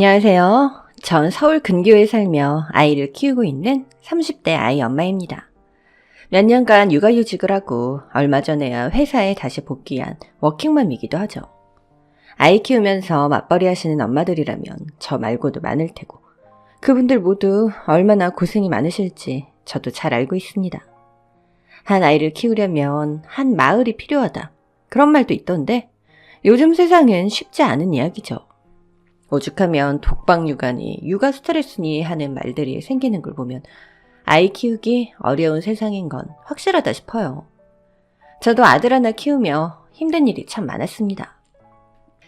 안녕하세요. 전 서울 근교에 살며 아이를 키우고 있는 30대 아이 엄마입니다. 몇 년간 육아휴직을 하고 얼마 전에야 회사에 다시 복귀한 워킹맘이기도 하죠. 아이 키우면서 맞벌이 하시는 엄마들이라면 저 말고도 많을 테고 그분들 모두 얼마나 고생이 많으실지 저도 잘 알고 있습니다. 한 아이를 키우려면 한 마을이 필요하다. 그런 말도 있던데 요즘 세상은 쉽지 않은 이야기죠. 오죽하면 독박 육아니, 육아 스트레스니 하는 말들이 생기는 걸 보면 아이 키우기 어려운 세상인 건 확실하다 싶어요. 저도 아들 하나 키우며 힘든 일이 참 많았습니다.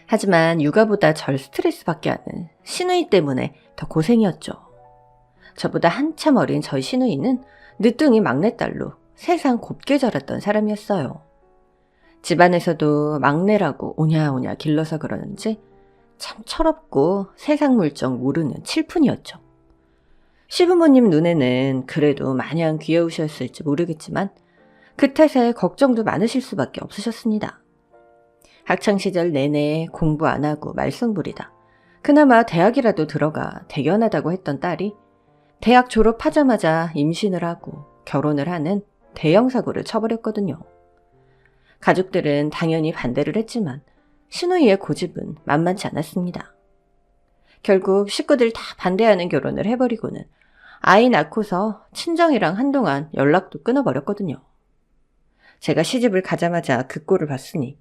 하지만 육아보다 절 스트레스 받게 하는 시누이 때문에 더 고생이었죠. 저보다 한참 어린 저희 시누이는 늦둥이 막내딸로 세상 곱게 자랐던 사람이었어요. 집안에서도 막내라고 오냐오냐 길러서 그러는지 참 철없고 세상 물정 모르는 칠푼이었죠. 시부모님 눈에는 그래도 마냥 귀여우셨을지 모르겠지만 그 탓에 걱정도 많으실 수밖에 없으셨습니다. 학창시절 내내 공부 안 하고 말썽부리다 그나마 대학이라도 들어가 대견하다고 했던 딸이 대학 졸업하자마자 임신을 하고 결혼을 하는 대형 사고를 쳐버렸거든요. 가족들은 당연히 반대를 했지만 시누이의 고집은 만만치 않았습니다. 결국 식구들 다 반대하는 결혼을 해버리고는 아이 낳고서 친정이랑 한동안 연락도 끊어버렸거든요. 제가 시집을 가자마자 그 꼴을 봤으니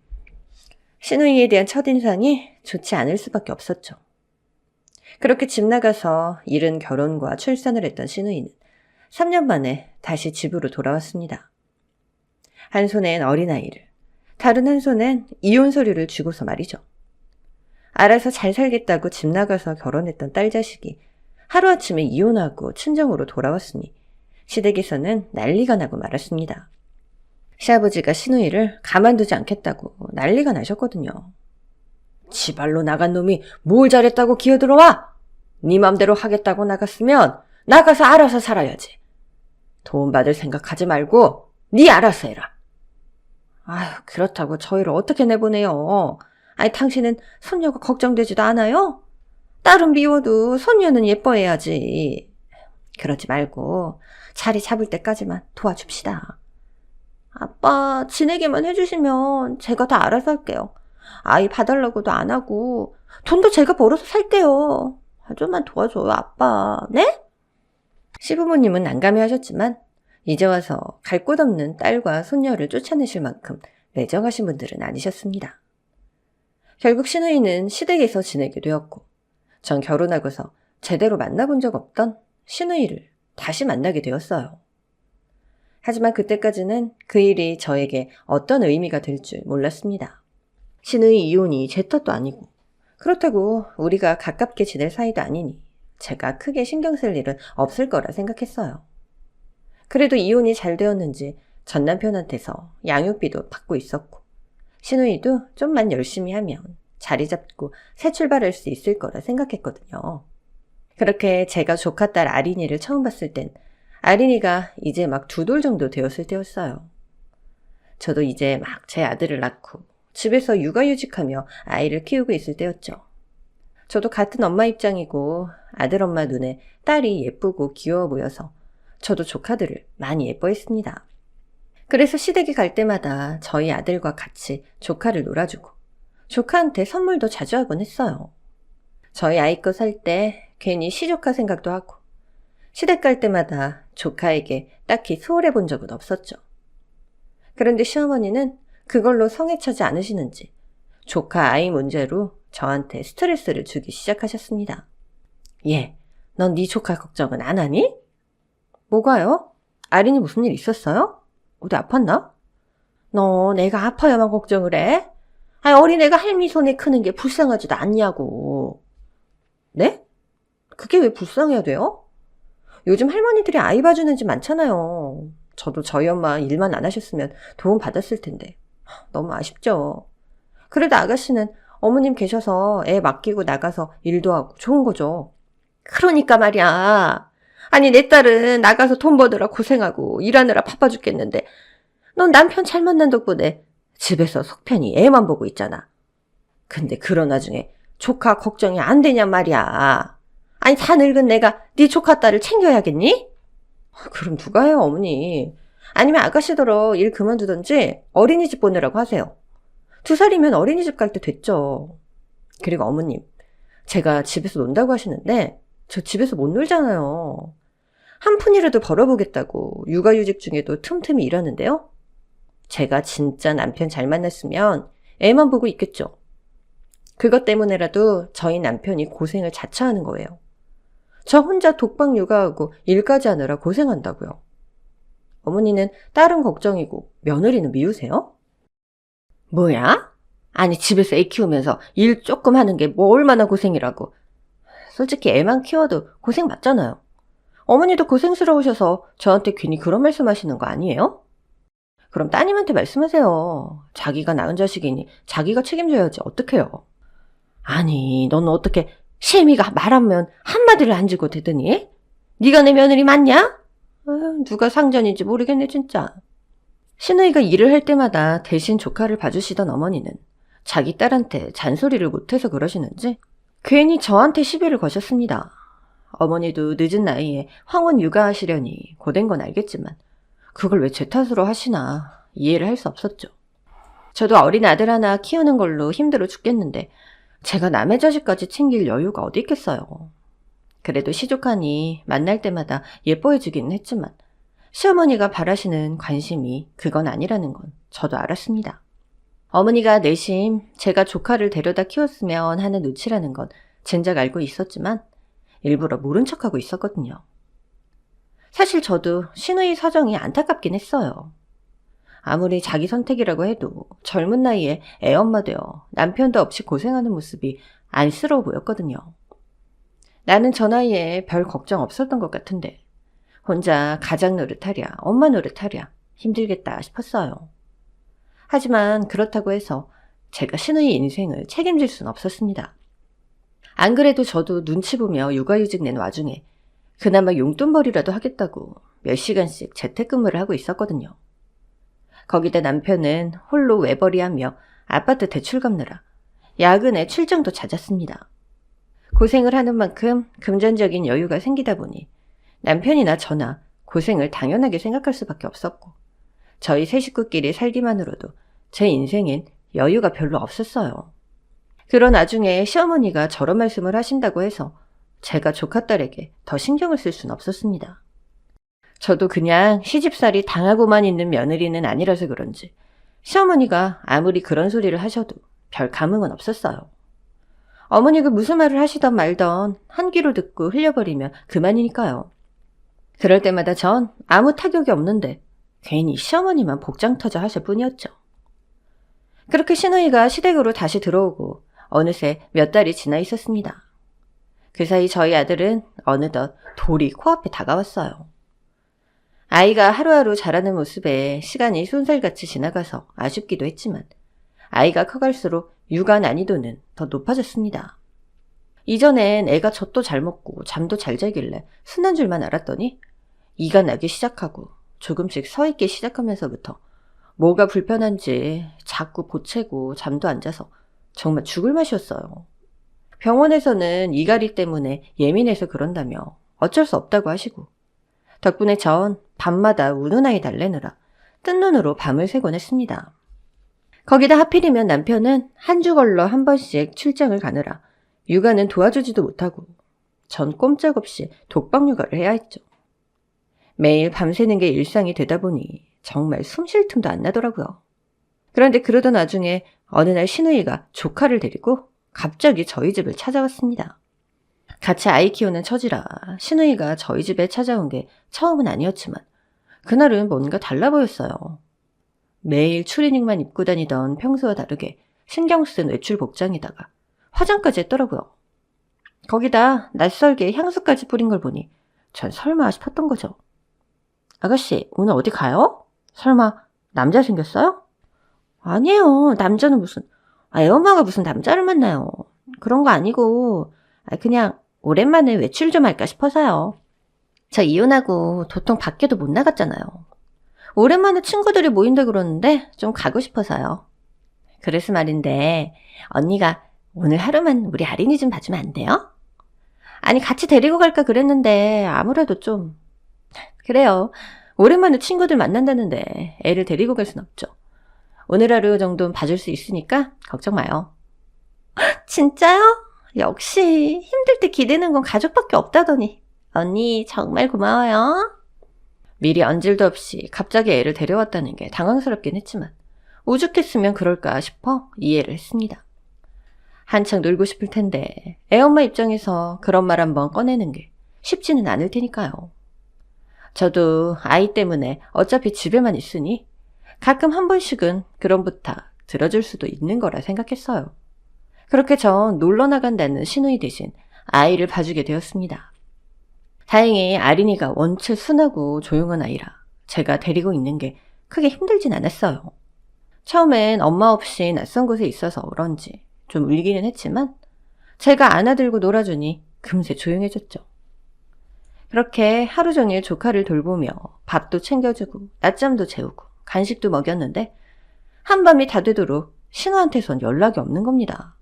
시누이에 대한 첫인상이 좋지 않을 수밖에 없었죠. 그렇게 집 나가서 이른 결혼과 출산을 했던 시누이는 3년 만에 다시 집으로 돌아왔습니다. 한 손엔 어린아이를 다른 한 손엔 이혼 서류를 쥐고서 말이죠. 알아서 잘 살겠다고 집 나가서 결혼했던 딸 자식이 하루아침에 이혼하고 친정으로 돌아왔으니 시댁에서는 난리가 나고 말았습니다. 시아버지가 시누이를 가만두지 않겠다고 난리가 나셨거든요. 지발로 나간 놈이 뭘 잘했다고 기어들어와? 네 맘대로 하겠다고 나갔으면 나가서 알아서 살아야지. 돈 받을 생각하지 말고 네 알아서 해라. 아휴, 그렇다고 저희를 어떻게 내보내요? 아니, 당신은 손녀가 걱정되지도 않아요? 딸은 미워도 손녀는 예뻐해야지. 그러지 말고 자리 잡을 때까지만 도와줍시다. 아빠, 지내게만 해주시면 제가 다 알아서 할게요. 아이 봐달라고도 안 하고 돈도 제가 벌어서 살게요. 좀만 도와줘요, 아빠. 네? 시부모님은 난감해하셨지만 이제 와서 갈 곳 없는 딸과 손녀를 쫓아내실 만큼 매정하신 분들은 아니셨습니다. 결국 시누이는 시댁에서 지내게 되었고 전 결혼하고서 제대로 만나본 적 없던 시누이를 다시 만나게 되었어요. 하지만 그때까지는 그 일이 저에게 어떤 의미가 될 줄 몰랐습니다. 시누이 이혼이 제 탓도 아니고 그렇다고 우리가 가깝게 지낼 사이도 아니니 제가 크게 신경 쓸 일은 없을 거라 생각했어요. 그래도 이혼이 잘 되었는지 전 남편한테서 양육비도 받고 있었고 시누이도 좀만 열심히 하면 자리 잡고 새 출발할 수 있을 거라 생각했거든요. 그렇게 제가 조카 딸 아린이를 처음 봤을 땐 아린이가 이제 막 2돌 정도 되었을 때였어요. 저도 이제 막 제 아들을 낳고 집에서 육아휴직하며 아이를 키우고 있을 때였죠. 저도 같은 엄마 입장이고 아들 엄마 눈에 딸이 예쁘고 귀여워 보여서 저도 조카들을 많이 예뻐했습니다. 그래서 시댁에 갈 때마다 저희 아들과 같이 조카를 놀아주고 조카한테 선물도 자주 하곤 했어요. 저희 아이 거 살 때 괜히 시조카 생각도 하고 시댁 갈 때마다 조카에게 딱히 소홀해 본 적은 없었죠. 그런데 시어머니는 그걸로 성에 차지 않으시는지 조카 아이 문제로 저한테 스트레스를 주기 시작하셨습니다. 얘, 넌 네 조카 걱정은 안 하니? 뭐가요? 아린이 무슨 일 있었어요? 어디 아팠나? 너 내가 아파야만 걱정을 해? 아니, 어린애가 할미 손에 크는 게 불쌍하지도 않냐고. 네? 그게 왜 불쌍해야 돼요? 요즘 할머니들이 아이 봐주는 집 많잖아요. 저도 저희 엄마 일만 안 하셨으면 도움 받았을 텐데. 너무 아쉽죠. 그래도 아가씨는 어머님 계셔서 애 맡기고 나가서 일도 하고 좋은 거죠. 그러니까 말이야. 아니, 내 딸은 나가서 돈 버느라 고생하고 일하느라 바빠 죽겠는데 넌 남편 잘 만난 덕분에 집에서 속 편히 애만 보고 있잖아. 근데 그런 와중에 조카 걱정이 안 되냔 말이야. 아니 다 늙은 내가 네 조카 딸을 챙겨야겠니? 그럼 누가 해요, 어머니. 아니면 아가씨더러 일 그만두던지 어린이집 보내라고 하세요. 2살이면 어린이집 갈 때 됐죠. 그리고 어머님, 제가 집에서 논다고 하시는데 저 집에서 못 놀잖아요. 한 푼이라도 벌어보겠다고 육아휴직 중에도 틈틈이 일하는데요. 제가 진짜 남편 잘 만났으면 애만 보고 있겠죠. 그것 때문에라도 저희 남편이 고생을 자처하는 거예요. 저 혼자 독박 육아하고 일까지 하느라 고생한다고요. 어머니는 딸은 걱정이고 며느리는 미우세요? 뭐야? 아니 집에서 애 키우면서 일 조금 하는 게 뭐 얼마나 고생이라고. 솔직히 애만 키워도 고생 맞잖아요. 어머니도 고생스러우셔서 저한테 괜히 그런 말씀 하시는 거 아니에요? 그럼 따님한테 말씀하세요. 자기가 낳은 자식이니 자기가 책임져야지 어떡해요. 아니 너는 어떻게 시애미가 말하면 한마디를 안 주고 되더니? 네가 내 며느리 맞냐? 누가 상전인지 모르겠네 진짜. 시누이가 일을 할 때마다 대신 조카를 봐주시던 어머니는 자기 딸한테 잔소리를 못해서 그러시는지 괜히 저한테 시비를 거셨습니다. 어머니도 늦은 나이에 황혼 육아하시려니 고된 건 알겠지만 그걸 왜 제 탓으로 하시나 이해를 할 수 없었죠. 저도 어린 아들 하나 키우는 걸로 힘들어 죽겠는데 제가 남의 자식까지 챙길 여유가 어디 있겠어요. 그래도 시족하니 만날 때마다 예뻐해 주기는 했지만 시어머니가 바라시는 관심이 그건 아니라는 건 저도 알았습니다. 어머니가 내심 제가 조카를 데려다 키웠으면 하는 눈치라는 건 진작 알고 있었지만 일부러 모른 척하고 있었거든요. 사실 저도 시누이 사정이 안타깝긴 했어요. 아무리 자기 선택이라고 해도 젊은 나이에 애엄마 되어 남편도 없이 고생하는 모습이 안쓰러워 보였거든요. 나는 저 나이에 별 걱정 없었던 것 같은데 혼자 가장 노릇하랴 엄마 노릇하랴 힘들겠다 싶었어요. 하지만 그렇다고 해서 제가 시누이 인생을 책임질 순 없었습니다. 안 그래도 저도 눈치 보며 육아휴직 낸 와중에 그나마 용돈벌이라도 하겠다고 몇 시간씩 재택근무를 하고 있었거든요. 거기다 남편은 홀로 외벌이하며 아파트 대출 갚느라 야근에 출장도 잦았습니다. 고생을 하는 만큼 금전적인 여유가 생기다 보니 남편이나 저나 고생을 당연하게 생각할 수밖에 없었고 저희 세 식구끼리 살기만으로도 제 인생엔 여유가 별로 없었어요. 그런 와중에 시어머니가 저런 말씀을 하신다고 해서 제가 조카딸에게 더 신경을 쓸 순 없었습니다. 저도 그냥 시집살이 당하고만 있는 며느리는 아니라서 그런지 시어머니가 아무리 그런 소리를 하셔도 별 감흥은 없었어요. 어머니가 무슨 말을 하시던 말던 한 귀로 듣고 흘려버리면 그만이니까요. 그럴 때마다 전 아무 타격이 없는데 괜히 시어머니만 복장 터져 하실 뿐이었죠. 그렇게 시누이가 시댁으로 다시 들어오고 어느새 몇 달이 지나 있었습니다. 그 사이 저희 아들은 어느덧 돌이 코앞에 다가왔어요. 아이가 하루하루 자라는 모습에 시간이 쏜살같이 지나가서 아쉽기도 했지만 아이가 커갈수록 육아 난이도는 더 높아졌습니다. 이전엔 애가 젖도 잘 먹고 잠도 잘 자길래 순한 줄만 알았더니 이가 나기 시작하고 조금씩 서 있기 시작하면서부터 뭐가 불편한지 자꾸 보채고 잠도 안 자서 정말 죽을 맛이었어요. 병원에서는 이갈이 때문에 예민해서 그런다며 어쩔 수 없다고 하시고 덕분에 전 밤마다 우는 아이 달래느라 뜬 눈으로 밤을 새곤 했습니다. 거기다 하필이면 남편은 한 주 걸러 한 번씩 출장을 가느라 육아는 도와주지도 못하고 전 꼼짝없이 독박 육아를 해야 했죠. 매일 밤새는 게 일상이 되다 보니 정말 숨 쉴 틈도 안 나더라고요. 그런데 그러던 와중에 어느 날 시누이가 조카를 데리고 갑자기 저희 집을 찾아왔습니다. 같이 아이 키우는 처지라 시누이가 저희 집에 찾아온 게 처음은 아니었지만 그날은 뭔가 달라 보였어요. 매일 추리닝만 입고 다니던 평소와 다르게 신경 쓴 외출 복장에다가 화장까지 했더라고요. 거기다 낯설게 향수까지 뿌린 걸 보니 전 설마 싶었던 거죠. 아가씨, 오늘 어디 가요? 설마 남자 생겼어요? 아니에요. 남자는 무슨. 애엄마가 무슨 남자를 만나요. 그런 거 아니고 그냥 오랜만에 외출 좀 할까 싶어서요. 저 이혼하고 도통 밖에도 못 나갔잖아요. 오랜만에 친구들이 모인다 그러는데 좀 가고 싶어서요. 그래서 말인데 언니가 오늘 하루만 우리 아린이 좀 봐주면 안 돼요? 아니, 같이 데리고 갈까 그랬는데 아무래도 좀... 그래요. 오랜만에 친구들 만난다는데 애를 데리고 갈 순 없죠. 오늘 하루 정도는 봐줄 수 있으니까 걱정 마요. 진짜요? 역시 힘들 때 기대는 건 가족밖에 없다더니. 언니 정말 고마워요. 미리 언질도 없이 갑자기 애를 데려왔다는 게 당황스럽긴 했지만 오죽했으면 그럴까 싶어 이해를 했습니다. 한창 놀고 싶을 텐데 애엄마 입장에서 그런 말 한번 꺼내는 게 쉽지는 않을 테니까요. 저도 아이 때문에 어차피 집에만 있으니 가끔 한 번씩은 그런 부탁 들어줄 수도 있는 거라 생각했어요. 그렇게 전 놀러 나간다는 시누이 대신 아이를 봐주게 되었습니다. 다행히 아린이가 원체 순하고 조용한 아이라 제가 데리고 있는 게 크게 힘들진 않았어요. 처음엔 엄마 없이 낯선 곳에 있어서 그런지 좀 울기는 했지만 제가 안아들고 놀아주니 금세 조용해졌죠. 그렇게 하루 종일 조카를 돌보며 밥도 챙겨주고 낮잠도 재우고 간식도 먹였는데 한밤이 다 되도록 신우한테선 연락이 없는 겁니다.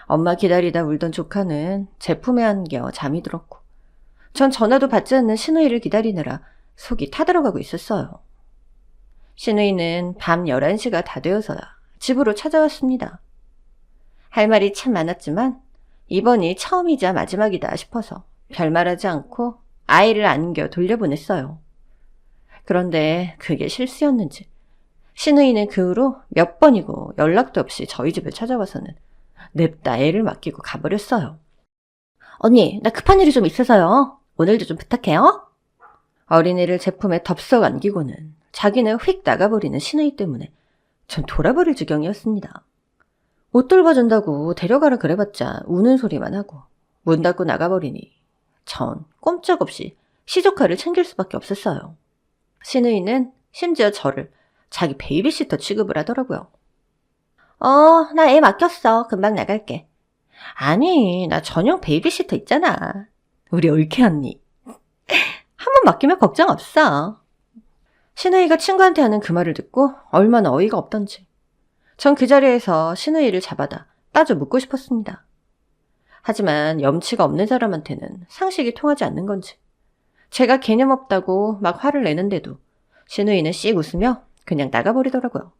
엄마 기다리다 울던 조카는 제 품에 안겨 잠이 들었고 전 전화도 받지 않는 신우이를 기다리느라 속이 타들어가고 있었어요. 신우이는 밤 11시가 다 되어서야 집으로 찾아왔습니다. 할 말이 참 많았지만 이번이 처음이자 마지막이다 싶어서 별말하지 않고 아이를 안겨 돌려보냈어요. 그런데 그게 실수였는지 신우이는 그 후로 몇 번이고 연락도 없이 저희 집에 찾아와서는 냅다 애를 맡기고 가버렸어요. 언니, 나 급한 일이 좀 있어서요. 오늘도 좀 부탁해요. 어린이를 제 품에 덥석 안기고는 자기는 휙 나가버리는 신우이 때문에 전 돌아버릴 지경이었습니다. 옷 돌봐준다고 데려가라 그래봤자 우는 소리만 하고 문 닫고 나가버리니 전 꼼짝없이 시조카를 챙길 수밖에 없었어요. 신우이는 심지어 저를 자기 베이비시터 취급을 하더라고요. 나 애 맡겼어. 금방 나갈게. 아니, 나 전용 베이비시터 있잖아. 우리 올케 언니. 한 번 맡기면 걱정 없어. 신우이가 친구한테 하는 그 말을 듣고 얼마나 어이가 없던지. 전 그 자리에서 신우이를 잡아다 따져 묻고 싶었습니다. 하지만 염치가 없는 사람한테는 상식이 통하지 않는 건지 제가 개념 없다고 막 화를 내는데도 신우이는 씩 웃으며 그냥 나가버리더라고요.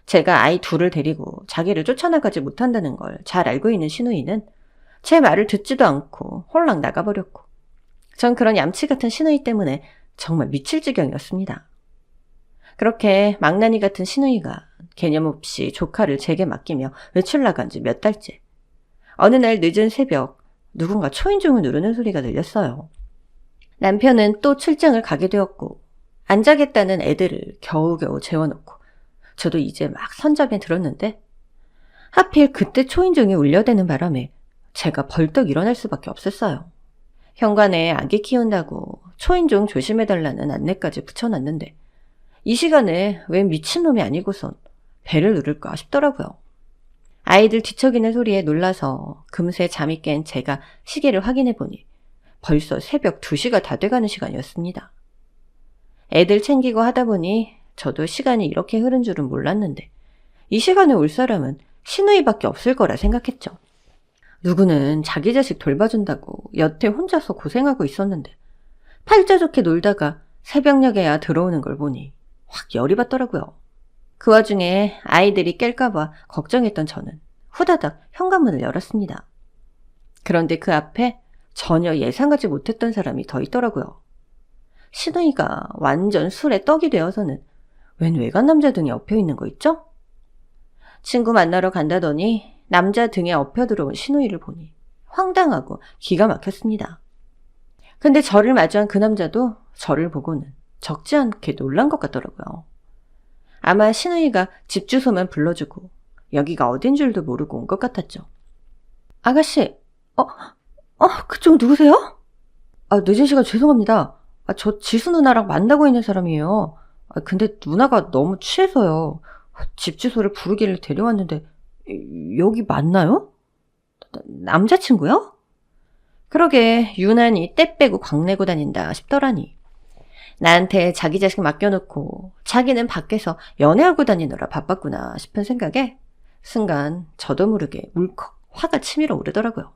제가 아이 둘을 데리고 자기를 쫓아나가지 못한다는 걸 잘 알고 있는 신우이는 제 말을 듣지도 않고 홀랑 나가버렸고 전 그런 얌치 같은 신우이 때문에 정말 미칠 지경이었습니다. 그렇게 망나니 같은 신우이가 개념 없이 조카를 제게 맡기며 외출 나간 지 몇 달째. 어느 날 늦은 새벽 누군가 초인종을 누르는 소리가 들렸어요. 남편은 또 출장을 가게 되었고 안 자겠다는 애들을 겨우겨우 재워놓고 저도 이제 막 선잠에 들었는데 하필 그때 초인종이 울려대는 바람에 제가 벌떡 일어날 수밖에 없었어요. 현관에 아기 키운다고 초인종 조심해달라는 안내까지 붙여놨는데 이 시간에 웬 미친놈이 아니고선 배를 누를까 싶더라고요. 아이들 뒤척이는 소리에 놀라서 금세 잠이 깬 제가 시계를 확인해보니 벌써 새벽 2시가 다 돼가는 시간이었습니다. 애들 챙기고 하다 보니 저도 시간이 이렇게 흐른 줄은 몰랐는데 이 시간에 올 사람은 신우이밖에 없을 거라 생각했죠. 누구는 자기 자식 돌봐준다고 여태 혼자서 고생하고 있었는데 팔자 좋게 놀다가 새벽녘에야 들어오는 걸 보니 확 열이 받더라고요. 그 와중에 아이들이 깰까봐 걱정했던 저는 후다닥 현관문을 열었습니다. 그런데 그 앞에 전혀 예상하지 못했던 사람이 더 있더라고요. 신우이가 완전 술에 떡이 되어서는 웬 외간 남자 등에 엎여 있는 거 있죠? 친구 만나러 간다더니 남자 등에 엎여 들어온 신우이를 보니 황당하고 기가 막혔습니다. 근데 저를 마주한 그 남자도 저를 보고는 적지 않게 놀란 것 같더라고요. 아마 신우이가 집 주소만 불러주고 여기가 어딘 줄도 모르고 온 것 같았죠. 아가씨, 그쪽 누구세요? 늦은 시간 죄송합니다. 저 지수 누나랑 만나고 있는 사람이에요. 근데 누나가 너무 취해서요. 집 주소를 부르길래 데려왔는데 여기 맞나요? 남자친구요? 그러게 유난히 때 빼고 광내고 다닌다 싶더라니. 나한테 자기 자식 맡겨놓고 자기는 밖에서 연애하고 다니느라 바빴구나 싶은 생각에 순간 저도 모르게 울컥 화가 치밀어 오르더라고요.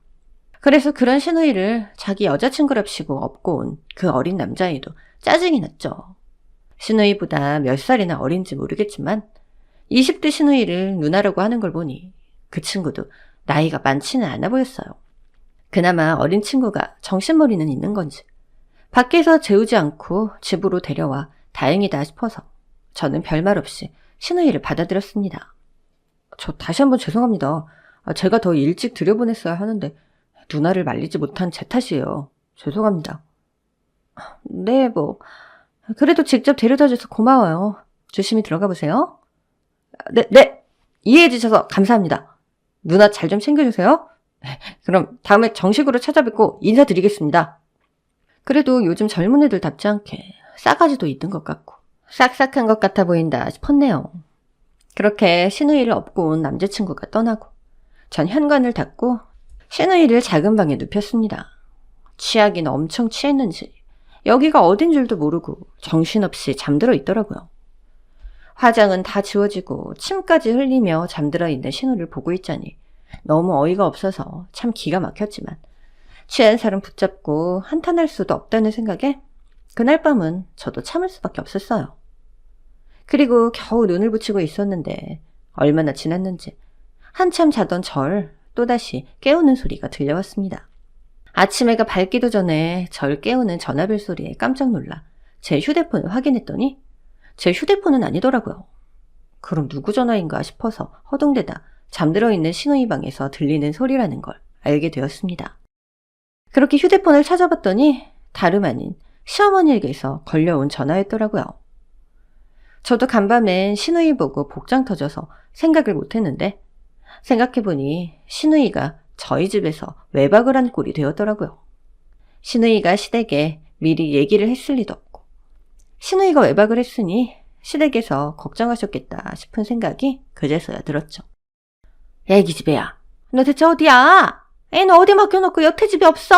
그래서 그런 시누이를 자기 여자친구랍시고 업고 온 그 어린 남자애도 짜증이 났죠. 시누이보다 몇 살이나 어린지 모르겠지만 20대 시누이를 누나라고 하는 걸 보니 그 친구도 나이가 많지는 않아 보였어요. 그나마 어린 친구가 정신머리는 있는 건지 밖에서 재우지 않고 집으로 데려와 다행이다 싶어서 저는 별말 없이 시누이를 받아들였습니다. 저 다시 한번 죄송합니다. 제가 더 일찍 들여보냈어야 하는데 누나를 말리지 못한 제 탓이에요. 죄송합니다. 네, 그래도 직접 데려다줘서 고마워요. 조심히 들어가 보세요. 네. 이해해 주셔서 감사합니다. 누나 잘 좀 챙겨주세요. 그럼 다음에 정식으로 찾아뵙고 인사드리겠습니다. 그래도 요즘 젊은 애들답지 않게 싸가지도 있는 것 같고 싹싹한 것 같아 보인다 싶었네요. 그렇게 시누이를 업고 온 남자친구가 떠나고 전 현관을 닫고 시누이를 작은 방에 눕혔습니다. 취하긴 엄청 취했는지 여기가 어딘 줄도 모르고 정신없이 잠들어 있더라고요. 화장은 다 지워지고 침까지 흘리며 잠들어 있는 신우를 보고 있자니 너무 어이가 없어서 참 기가 막혔지만 취한 사람 붙잡고 한탄할 수도 없다는 생각에 그날 밤은 저도 참을 수밖에 없었어요. 그리고 겨우 눈을 붙이고 있었는데 얼마나 지났는지 한참 자던 절 또다시 깨우는 소리가 들려왔습니다. 아침 해가 밝기도 전에 절 깨우는 전화벨 소리에 깜짝 놀라 제 휴대폰을 확인했더니 제 휴대폰은 아니더라고요. 그럼 누구 전화인가 싶어서 허둥대다 잠들어 있는 시누이 방에서 들리는 소리라는 걸 알게 되었습니다. 그렇게 휴대폰을 찾아봤더니 다름 아닌 시어머니에게서 걸려온 전화였더라고요. 저도 간밤엔 시누이 보고 복장 터져서 생각을 못했는데 생각해보니 시누이가 저희 집에서 외박을 한 꼴이 되었더라고요. 시누이가 시댁에 미리 얘기를 했을 리도 없고 시누이가 외박을 했으니 시댁에서 걱정하셨겠다 싶은 생각이 그제서야 들었죠. 야, 이 기집애야. 너 대체 어디야? 너 어디 맡겨놓고 여태 집에 없어?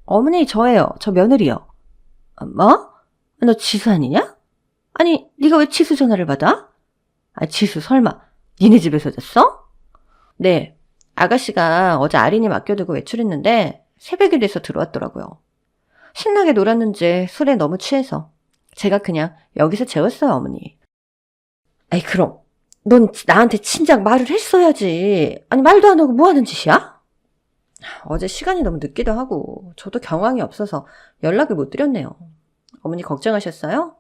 어머니, 저예요. 저 며느리요. 뭐? 너 지수 아니냐? 아니, 네가 왜 지수 전화를 받아? 지수 설마 니네 집에서 잤어? 네. 아가씨가 어제 아린이 맡겨두고 외출했는데 새벽이 돼서 들어왔더라고요. 신나게 놀았는지 술에 너무 취해서 제가 그냥 여기서 재웠어요, 어머니. 그럼 넌 나한테 진작 말을 했어야지. 아니, 말도 안 하고 뭐 하는 짓이야? 어제 시간이 너무 늦기도 하고 저도 경황이 없어서 연락을 못 드렸네요. 어머니 걱정하셨어요?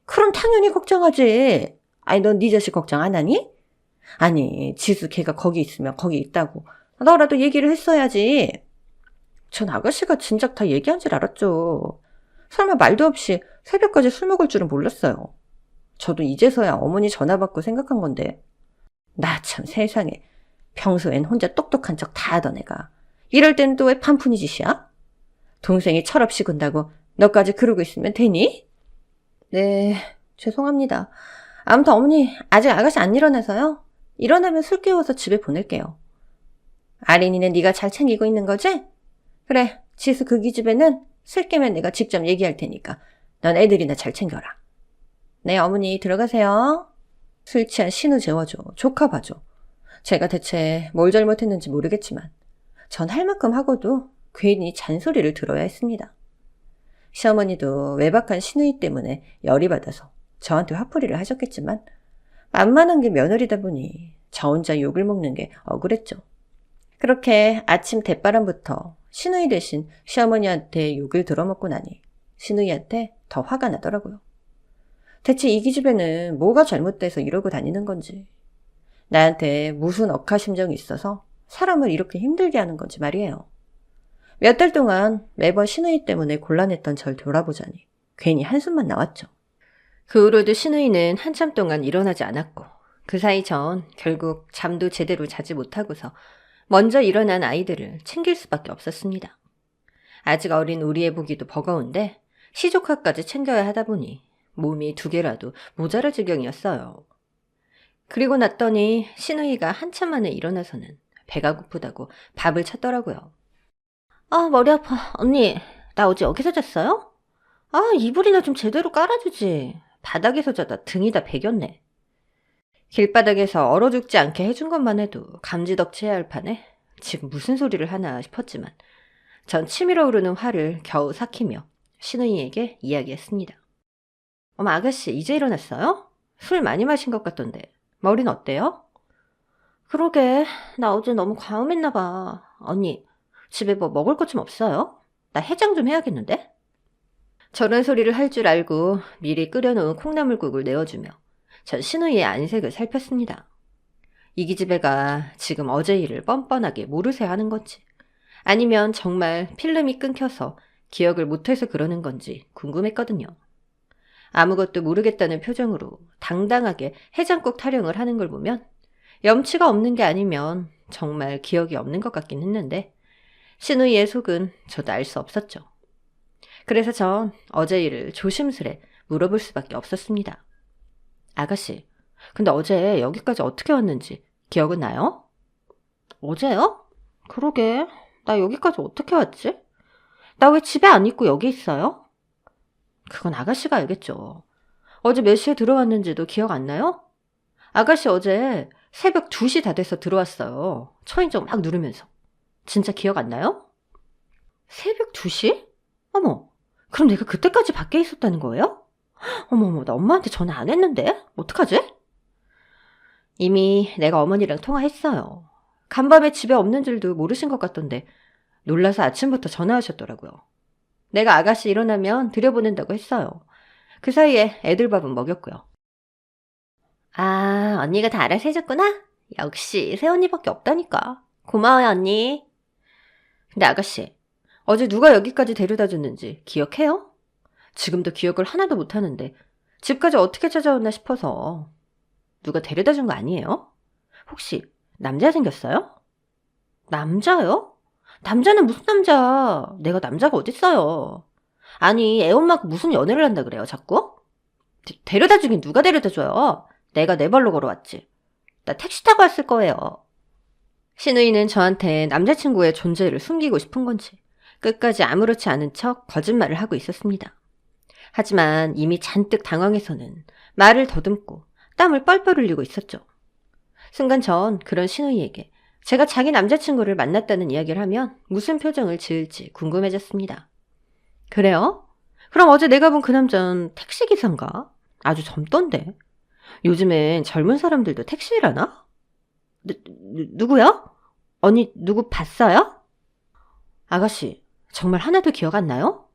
그럼 당연히 걱정하지. 넌 네 자식 걱정 안 하니? 아니, 지수 걔가 거기 있으면 거기 있다고 너라도 얘기를 했어야지. 전 아가씨가 진작 다 얘기한 줄 알았죠. 설마 말도 없이 새벽까지 술 먹을 줄은 몰랐어요. 저도 이제서야 어머니 전화 받고 생각한 건데 나 참 세상에 평소엔 혼자 똑똑한 척 다 하던 애가 이럴 땐 또 왜 판푼이 짓이야? 동생이 철없이 군다고 너까지 그러고 있으면 되니? 네, 죄송합니다. 아무튼 어머니 아직 아가씨 안 일어나서요. 일어나면 술 깨워서 집에 보낼게요. 아린이는 네가 잘 챙기고 있는 거지? 그래, 지수 그 기집애는 술 깨면 내가 직접 얘기할 테니까 넌 애들이나 잘 챙겨라. 네, 어머니 들어가세요. 술 취한 신우 재워줘, 조카 봐줘. 제가 대체 뭘 잘못했는지 모르겠지만 전 할 만큼 하고도 괜히 잔소리를 들어야 했습니다. 시어머니도 외박한 시누이 때문에 열이 받아서 저한테 화풀이를 하셨겠지만 만만한 게 며느리다 보니 저 혼자 욕을 먹는 게 억울했죠. 그렇게 아침 대바람부터 시누이 대신 시어머니한테 욕을 들어먹고 나니 시누이한테 더 화가 나더라고요. 대체 이 기집애는 뭐가 잘못돼서 이러고 다니는 건지, 나한테 무슨 억하심정이 있어서 사람을 이렇게 힘들게 하는 건지 말이에요. 몇 달 동안 매번 시누이 때문에 곤란했던 절 돌아보자니 괜히 한숨만 나왔죠. 그 후로도 시누이는 한참 동안 일어나지 않았고 그 사이 전 결국 잠도 제대로 자지 못하고서 먼저 일어난 아이들을 챙길 수밖에 없었습니다. 아직 어린 우리 애 보기도 버거운데 시조카까지 챙겨야 하다 보니 몸이 2개라도 모자랄 지경이었어요. 그리고 났더니 시누이가 한참 만에 일어나서는 배가 고프다고 밥을 찾더라고요. 머리 아파. 언니, 나 어제 여기서 잤어요? 이불이나 좀 제대로 깔아주지. 바닥에서 자다 등이 다 베겼네. 길바닥에서 얼어 죽지 않게 해준 것만 해도 감지덕지해야 할 판에 지금 무슨 소리를 하나 싶었지만 전 치밀어 오르는 화를 겨우 삭히며 신우이에게 이야기했습니다. 어머 아가씨 이제 일어났어요? 술 많이 마신 것 같던데 머리는 어때요? 그러게 나 어제 너무 과음했나 봐. 언니 집에 뭐 먹을 것 좀 없어요? 나 해장 좀 해야겠는데? 저런 소리를 할 줄 알고 미리 끓여놓은 콩나물국을 내어주며 전 신우이의 안색을 살폈습니다. 이 기집애가 지금 어제 일을 뻔뻔하게 모르쇠 하는 건지 아니면 정말 필름이 끊겨서 기억을 못해서 그러는 건지 궁금했거든요. 아무것도 모르겠다는 표정으로 당당하게 해장국 타령을 하는 걸 보면 염치가 없는 게 아니면 정말 기억이 없는 것 같긴 했는데 신우이의 속은 저도 알 수 없었죠. 그래서 전 어제 일을 조심스레 물어볼 수밖에 없었습니다. 아가씨, 근데 어제 여기까지 어떻게 왔는지 기억은 나요? 어제요? 그러게, 나 여기까지 어떻게 왔지? 나 왜 집에 안 있고 여기 있어요? 그건 아가씨가 알겠죠. 어제 몇 시에 들어왔는지도 기억 안 나요? 아가씨 어제 새벽 2시 다 돼서 들어왔어요. 초인종 막 누르면서. 진짜 기억 안 나요? 새벽 2시? 어머, 그럼 내가 그때까지 밖에 있었다는 거예요? 어머, 나 엄마한테 전화 안 했는데? 어떡하지? 이미 내가 어머니랑 통화했어요. 간밤에 집에 없는 줄도 모르신 것 같던데 놀라서 아침부터 전화하셨더라고요. 내가 아가씨 일어나면 들여보낸다고 했어요. 그 사이에 애들 밥은 먹였고요. 아, 언니가 다 알아서 해줬구나? 역시 새언니밖에 없다니까. 고마워요, 언니. 근데 아가씨, 어제 누가 여기까지 데려다 줬는지 기억해요? 지금도 기억을 하나도 못하는데 집까지 어떻게 찾아왔나 싶어서. 누가 데려다 준 거 아니에요? 혹시 남자 생겼어요? 남자요? 남자는 무슨 남자? 내가 남자가 어딨어요. 아니 애엄마가 무슨 연애를 한다 그래요 자꾸? 데려다 주긴 누가 데려다 줘요? 내가 내 발로 걸어왔지. 나 택시 타고 왔을 거예요. 신우이는 저한테 남자친구의 존재를 숨기고 싶은 건지 끝까지 아무렇지 않은 척 거짓말을 하고 있었습니다. 하지만 이미 잔뜩 당황해서는 말을 더듬고 땀을 뻘뻘 흘리고 있었죠. 순간 전 그런 신우이에게 제가 자기 남자친구를 만났다는 이야기를 하면 무슨 표정을 지을지 궁금해졌습니다. 그래요? 그럼 어제 내가 본 그 남자는 택시기사인가? 아주 젊던데. 요즘엔 젊은 사람들도 택시 일하나? 누구요? 언니 누구 봤어요? 아가씨 정말 하나도 기억 안 나요?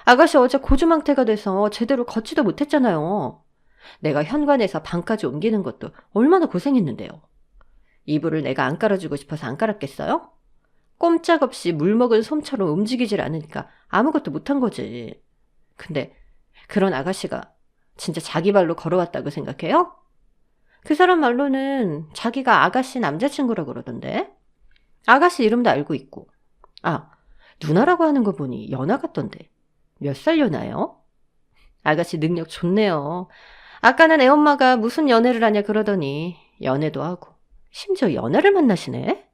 아가씨 어제 고주망태가 돼서 제대로 걷지도 못했잖아요. 내가 현관에서 방까지 옮기는 것도 얼마나 고생했는데요. 이불을 내가 안 깔아주고 싶어서 안 깔았겠어요? 꼼짝없이 물먹은 솜처럼 움직이질 않으니까 아무것도 못한 거지. 근데 그런 아가씨가 진짜 자기 발로 걸어왔다고 생각해요? 그 사람 말로는 자기가 아가씨 남자친구라고 그러던데. 아가씨 이름도 알고 있고. 아, 누나라고 하는 거 보니 연하 같던데. 몇 살 연하요? 아가씨 능력 좋네요. 아까는 애엄마가 무슨 연애를 하냐 그러더니 연애도 하고 심지어 연하를 만나시네?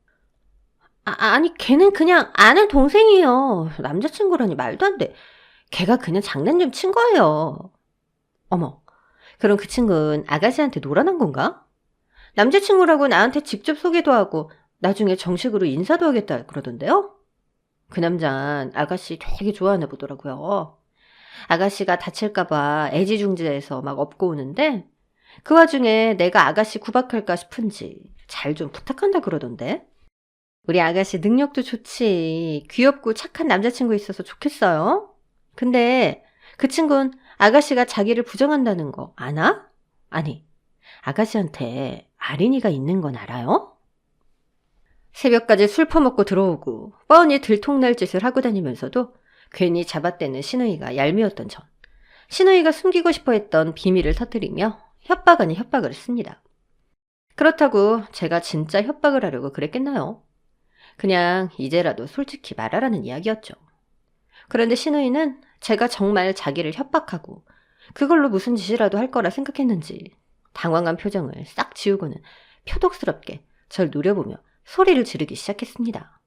아니 걔는 그냥 아는 동생이에요. 남자친구라니 말도 안 돼. 걔가 그냥 장난 좀 친 거예요. 어머, 그럼 그 친구는 아가씨한테 놀아난 건가? 남자친구라고 나한테 직접 소개도 하고 나중에 정식으로 인사도 하겠다 그러던데요? 그 남자는 아가씨 되게 좋아하나 보더라고요. 아가씨가 다칠까봐 애지중지해서 막 업고 오는데 그 와중에 내가 아가씨 구박할까 싶은지 잘 좀 부탁한다 그러던데. 우리 아가씨 능력도 좋지. 귀엽고 착한 남자친구 있어서 좋겠어요. 근데 그 친구는 아가씨가 자기를 부정한다는 거 아나? 아니, 아가씨한테 아린이가 있는 건 알아요? 새벽까지 술 퍼먹고 들어오고 뻔히 들통날 짓을 하고 다니면서도 괜히 잡아떼는 신우이가 얄미웠던 전. 신우이가 숨기고 싶어 했던 비밀을 터뜨리며 협박 아닌 협박을 했습니다. 그렇다고 제가 진짜 협박을 하려고 그랬겠나요? 그냥 이제라도 솔직히 말하라는 이야기였죠. 그런데 신우이는 제가 정말 자기를 협박하고 그걸로 무슨 짓이라도 할 거라 생각했는지 당황한 표정을 싹 지우고는 표독스럽게 절 노려보며 소리를 지르기 시작했습니다.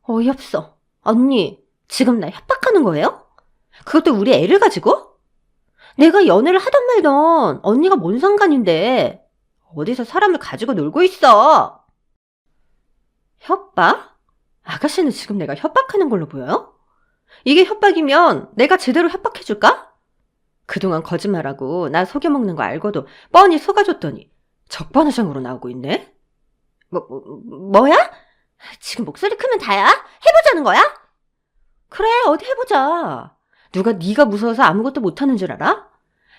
어이없어. 언니, 지금 나 협박하는 거예요? 그것도 우리 애를 가지고? 내가 연애를 하던 말던 언니가 뭔 상관인데 어디서 사람을 가지고 놀고 있어? 협박? 아가씨는 지금 내가 협박하는 걸로 보여요? 이게 협박이면 내가 제대로 협박해줄까? 그동안 거짓말하고 나 속여먹는 거 알고도 뻔히 속아줬더니 적반하장으로 나오고 있네? 뭐야? 지금 목소리 크면 다야? 해보자는 거야? 그래, 어디 해보자. 누가 네가 무서워서 아무것도 못하는 줄 알아?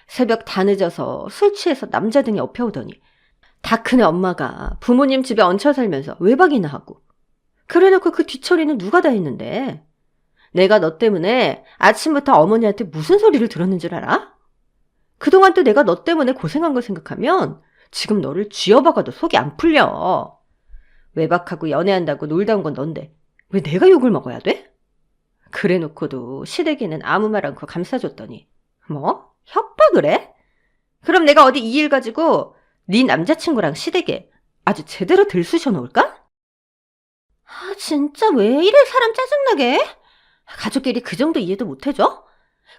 새벽 다 늦어서 술 취해서 남자 등에 업혀오더니 다 큰 애 엄마가 부모님 집에 얹혀 살면서 외박이나 하고 그래놓고 그 뒤처리는 누가 다 했는데 내가 너 때문에 아침부터 어머니한테 무슨 소리를 들었는 줄 알아? 그동안 또 내가 너 때문에 고생한 걸 생각하면 지금 너를 쥐어박아도 속이 안 풀려. 외박하고 연애한다고 놀다 온 건 넌데 왜 내가 욕을 먹어야 돼? 그래놓고도 시댁에는 아무 말 않고 감싸줬더니 뭐? 협박을 해? 그럼 내가 어디 이 일 가지고 네 남자친구랑 시댁에 아주 제대로 들쑤셔 놓을까? 아, 진짜 왜 이래 사람 짜증나게? 가족끼리 그 정도 이해도 못 해줘?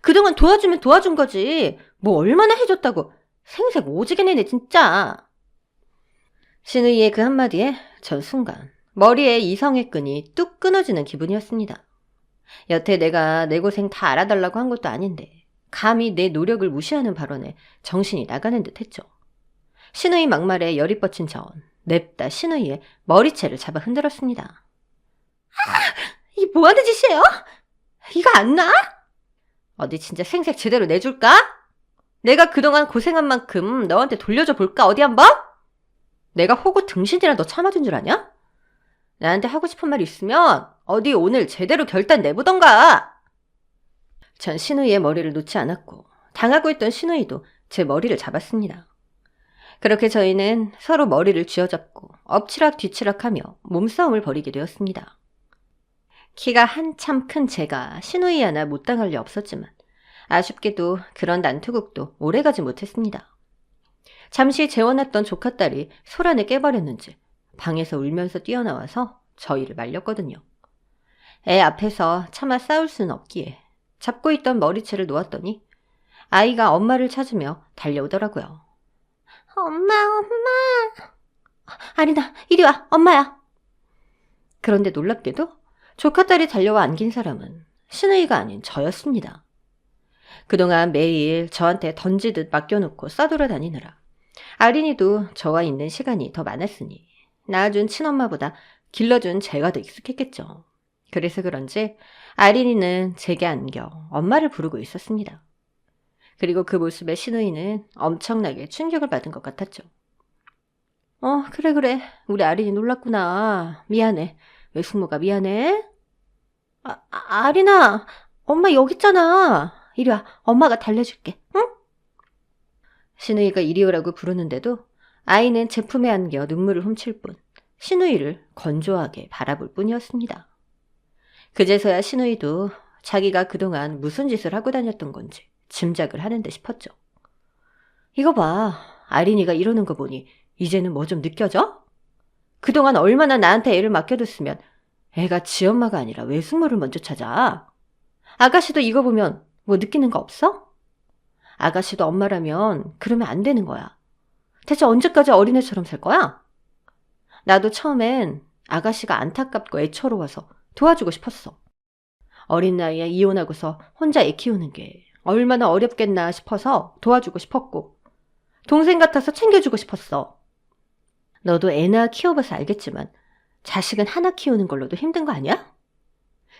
그동안 도와주면 도와준 거지. 뭐 얼마나 해줬다고. 생색 오지게 내네 진짜. 신우이의 그 한마디에 전 순간 머리에 이성의 끈이 뚝 끊어지는 기분이었습니다. 여태 내가 내 고생 다 알아달라고 한 것도 아닌데 감히 내 노력을 무시하는 발언에 정신이 나가는 듯 했죠. 신우이 막말에 열이 뻗친 전 냅다 신우이의 머리채를 잡아 흔들었습니다. 이게 뭐하는 짓이에요? 이거 안 나? 어디 진짜 생색 제대로 내줄까? 내가 그동안 고생한 만큼 너한테 돌려줘 볼까 어디 한번? 내가 호구 등신이라 너 참아준 줄 아냐? 나한테 하고 싶은 말 있으면 어디 오늘 제대로 결단 내보던가. 전 신우이의 머리를 놓지 않았고 당하고 있던 신우이도 제 머리를 잡았습니다. 그렇게 저희는 서로 머리를 쥐어잡고 엎치락 뒤치락하며 몸싸움을 벌이게 되었습니다. 키가 한참 큰 제가 신우이 하나 못 당할 리 없었지만 아쉽게도 그런 난투극도 오래가지 못했습니다. 잠시 재워놨던 조카딸이 소란을 깨버렸는지 방에서 울면서 뛰어나와서 저희를 말렸거든요. 애 앞에서 차마 싸울 수는 없기에 잡고 있던 머리채를 놓았더니 아이가 엄마를 찾으며 달려오더라고요. 엄마. 아리나, 이리 와, 엄마야. 그런데 놀랍게도 조카딸이 달려와 안긴 사람은 신우이가 아닌 저였습니다. 그동안 매일 저한테 던지듯 맡겨놓고 싸돌아 다니느라 아린이도 저와 있는 시간이 더 많았으니 낳아준 친엄마보다 길러준 제가 더 익숙했겠죠. 그래서 그런지 아린이는 제게 안겨 엄마를 부르고 있었습니다. 그리고 그 모습에 신우이는 엄청나게 충격을 받은 것 같았죠. 그래. 우리 아린이 놀랐구나. 미안해. 외숙모가 미안해. 아린아, 엄마 여기 있잖아. 이리 와, 엄마가 달래줄게, 응? 신우이가 이리 오라고 부르는데도 아이는 제 품에 안겨 눈물을 훔칠 뿐 신우이를 건조하게 바라볼 뿐이었습니다. 그제서야 신우이도 자기가 그동안 무슨 짓을 하고 다녔던 건지 짐작을 하는 듯 싶었죠. 이거 봐, 아린이가 이러는 거 보니 이제는 뭐 좀 느껴져? 그동안 얼마나 나한테 애를 맡겨뒀으면 애가 지 엄마가 아니라 외숙모를 먼저 찾아. 아가씨도 이거 보면 뭐 느끼는 거 없어? 아가씨도 엄마라면 그러면 안 되는 거야. 대체 언제까지 어린애처럼 살 거야? 나도 처음엔 아가씨가 안타깝고 애처로워서 도와주고 싶었어. 어린 나이에 이혼하고서 혼자 애 키우는 게 얼마나 어렵겠나 싶어서 도와주고 싶었고 동생 같아서 챙겨주고 싶었어. 너도 애나 키워봐서 알겠지만 자식은 하나 키우는 걸로도 힘든 거 아니야?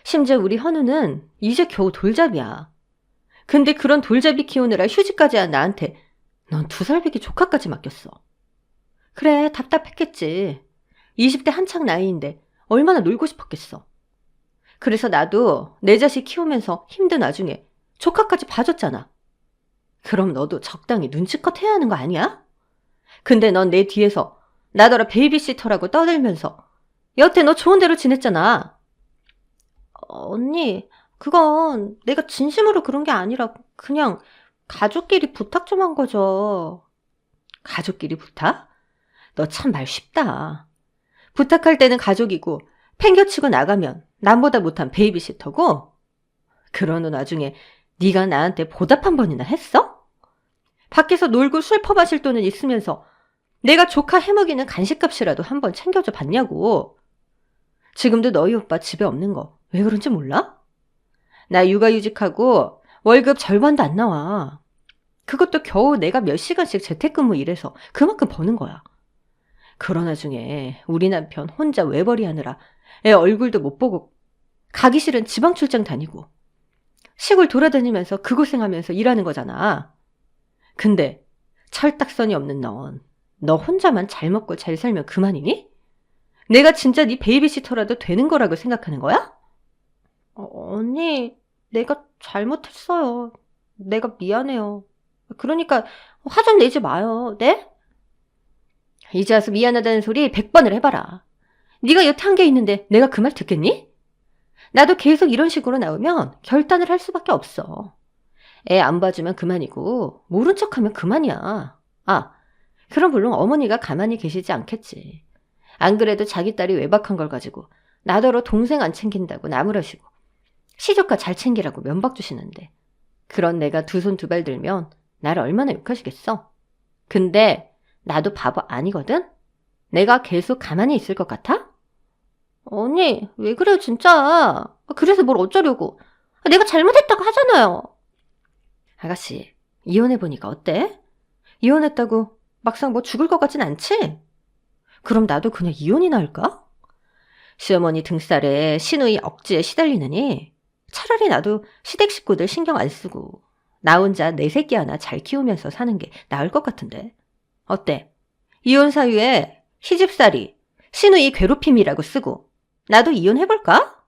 심지어 우리 현우는 이제 겨우 돌잡이야. 근데 그런 돌잡이 키우느라 휴직까지 한 나한테 넌 2살배기 조카까지 맡겼어. 그래, 답답했겠지. 20대 한창 나이인데 얼마나 놀고 싶었겠어. 그래서 나도 내 자식 키우면서 힘든 와중에 조카까지 봐줬잖아. 그럼 너도 적당히 눈치껏 해야 하는 거 아니야? 근데 넌 내 뒤에서 나더러 베이비시터라고 떠들면서 여태 너 좋은 대로 지냈잖아. 언니, 그건 내가 진심으로 그런 게 아니라 그냥 가족끼리 부탁 좀 한 거죠. 가족끼리 부탁? 너 참 말 쉽다. 부탁할 때는 가족이고 팽겨치고 나가면 남보다 못한 베이비시터고? 그러는 와중에 네가 나한테 보답 한 번이나 했어? 밖에서 놀고 술 퍼마실 돈은 있으면서 내가 조카 해먹이는 간식값이라도 한번 챙겨줘 봤냐고. 지금도 너희 오빠 집에 없는 거 왜 그런지 몰라? 나 육아휴직하고 월급 절반도 안 나와. 그것도 겨우 내가 몇 시간씩 재택근무 일해서 그만큼 버는 거야. 그런 와중에 우리 남편 혼자 외벌이 하느라 애 얼굴도 못 보고 가기 싫은 지방 출장 다니고 시골 돌아다니면서 그 고생하면서 일하는 거잖아. 근데 철딱선이 없는 너 혼자만 잘 먹고 잘 살면 그만이니? 내가 진짜 네 베이비시터라도 되는 거라고 생각하는 거야? 언니, 내가 잘못했어요. 내가 미안해요. 그러니까 화 좀 내지 마요. 네? 이제 와서 미안하다는 소리 100번을 해봐라. 네가 여태 한 게 있는데 내가 그 말 듣겠니? 나도 계속 이런 식으로 나오면 결단을 할 수밖에 없어. 애 안 봐주면 그만이고 모른 척하면 그만이야. 아, 그럼 물론 어머니가 가만히 계시지 않겠지. 안 그래도 자기 딸이 외박한 걸 가지고 나더러 동생 안 챙긴다고 나무라시고 시조카 잘 챙기라고 면박 주시는데 그런 내가 두 손 두 발 들면 나를 얼마나 욕하시겠어? 근데 나도 바보 아니거든? 내가 계속 가만히 있을 것 같아? 언니, 왜 그래요, 진짜? 그래서 뭘 어쩌려고? 내가 잘못했다고 하잖아요. 아가씨, 이혼해보니까 어때? 이혼했다고 막상 뭐 죽을 것 같진 않지? 그럼 나도 그냥 이혼이나 할까? 시어머니 등살에 시누이 억지에 시달리느니 차라리 나도 시댁 식구들 신경 안 쓰고 나 혼자 내 새끼 하나 잘 키우면서 사는 게 나을 것 같은데. 어때? 이혼 사유에 시집살이, 시누이 괴롭힘이라고 쓰고 나도 이혼해볼까?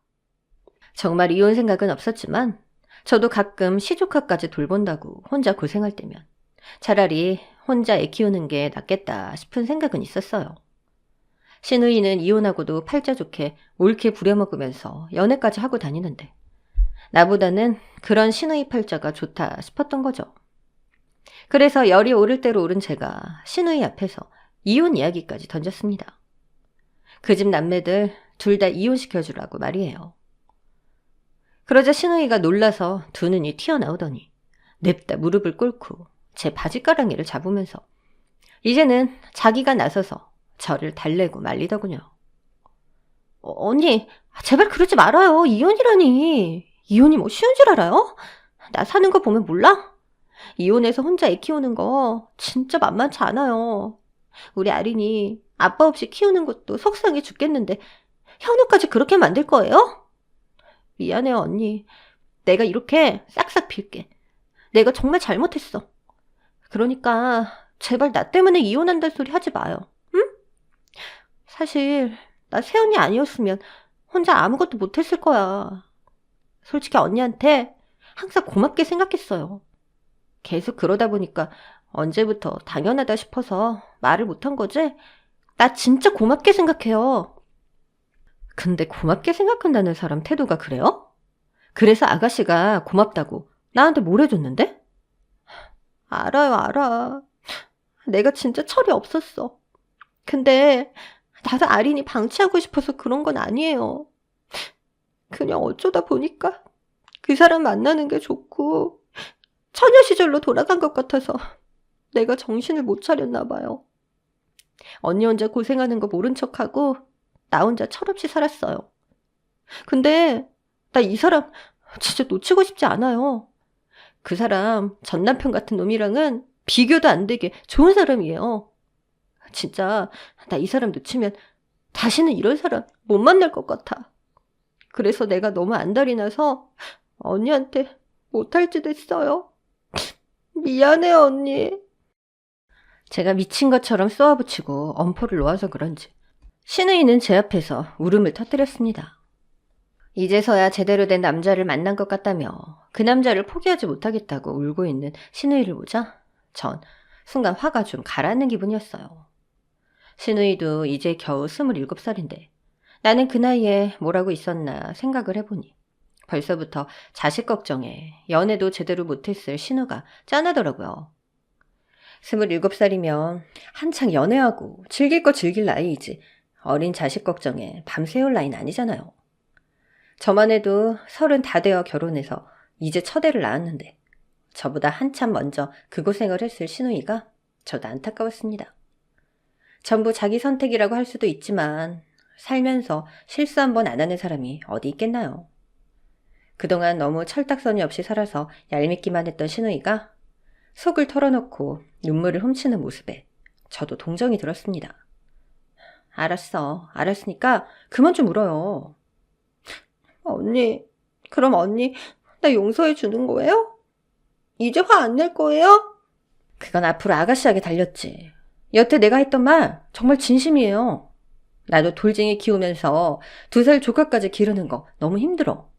정말 이혼 생각은 없었지만 저도 가끔 시조카까지 돌본다고 혼자 고생할 때면 차라리 혼자 애 키우는 게 낫겠다 싶은 생각은 있었어요. 시누이는 이혼하고도 팔자 좋게 옳게 부려먹으면서 연애까지 하고 다니는데 나보다는 그런 시누이 팔자가 좋다 싶었던 거죠. 그래서 열이 오를 대로 오른 제가 시누이 앞에서 이혼 이야기까지 던졌습니다. 그 집 남매들 둘 다 이혼시켜주라고 말이에요. 그러자 시누이가 놀라서 두 눈이 튀어나오더니 냅다 무릎을 꿇고 제 바지가랑이를 잡으면서 이제는 자기가 나서서 저를 달래고 말리더군요. 언니, 제발 그러지 말아요. 이혼이라니. 이혼이 뭐 쉬운 줄 알아요? 나 사는 거 보면 몰라? 이혼해서 혼자 애 키우는 거 진짜 만만치 않아요. 우리 아린이 아빠 없이 키우는 것도 속상해 죽겠는데 현우까지 그렇게 만들 거예요? 미안해요, 언니. 내가 이렇게 싹싹 빌게. 내가 정말 잘못했어. 그러니까 제발 나 때문에 이혼한다는 소리 하지 마요. 응? 사실 나 새언니 아니었으면 혼자 아무것도 못했을 거야. 솔직히 언니한테 항상 고맙게 생각했어요. 계속 그러다 보니까 언제부터 당연하다 싶어서 말을 못한 거지? 나 진짜 고맙게 생각해요. 근데 고맙게 생각한다는 사람 태도가 그래요? 그래서 아가씨가 고맙다고 나한테 뭘 해줬는데? 알아요, 알아. 내가 진짜 철이 없었어. 근데 나도 아린이 방치하고 싶어서 그런 건 아니에요. 그냥 어쩌다 보니까 그 사람 만나는 게 좋고 처녀 시절로 돌아간 것 같아서 내가 정신을 못 차렸나 봐요. 언니 혼자 고생하는 거 모른 척하고 나 혼자 철없이 살았어요. 근데 나 이 사람 진짜 놓치고 싶지 않아요. 그 사람 전 남편 같은 놈이랑은 비교도 안 되게 좋은 사람이에요. 진짜 나 이 사람 놓치면 다시는 이런 사람 못 만날 것 같아. 그래서 내가 너무 안달이 나서 언니한테 못할 짓 했어요. 미안해요, 언니. 제가 미친 것처럼 쏘아붙이고 엄포를 놓아서 그런지 시누이는 제 앞에서 울음을 터뜨렸습니다. 이제서야 제대로 된 남자를 만난 것 같다며 그 남자를 포기하지 못하겠다고 울고 있는 시누이를 보자 전 순간 화가 좀 가라앉는 기분이었어요. 시누이도 이제 겨우 27살인데 나는 그 나이에 뭘 하고 있었나 생각을 해보니 벌써부터 자식 걱정에 연애도 제대로 못했을 신우가 짠하더라고요. 27살이면 한창 연애하고 즐길 거 즐길 나이이지 어린 자식 걱정에 밤새울 나이는 아니잖아요. 저만 해도 30 다 되어 결혼해서 이제 첫 애를 낳았는데 저보다 한참 먼저 그 고생을 했을 시누이가 저도 안타까웠습니다. 전부 자기 선택이라고 할 수도 있지만 살면서 실수 한 번 안 하는 사람이 어디 있겠나요? 그동안 너무 철딱서니 없이 살아서 얄밉기만 했던 시누이가 속을 털어놓고 눈물을 훔치는 모습에 저도 동정이 들었습니다. 알았어. 알았으니까 그만 좀 울어요. 언니, 그럼 언니 나 용서해 주는 거예요? 이제 화 안 낼 거예요? 그건 앞으로 아가씨에게 달렸지. 여태 내가 했던 말 정말 진심이에요. 나도 돌쟁이 키우면서 2살 조카까지 기르는 거 너무 힘들어.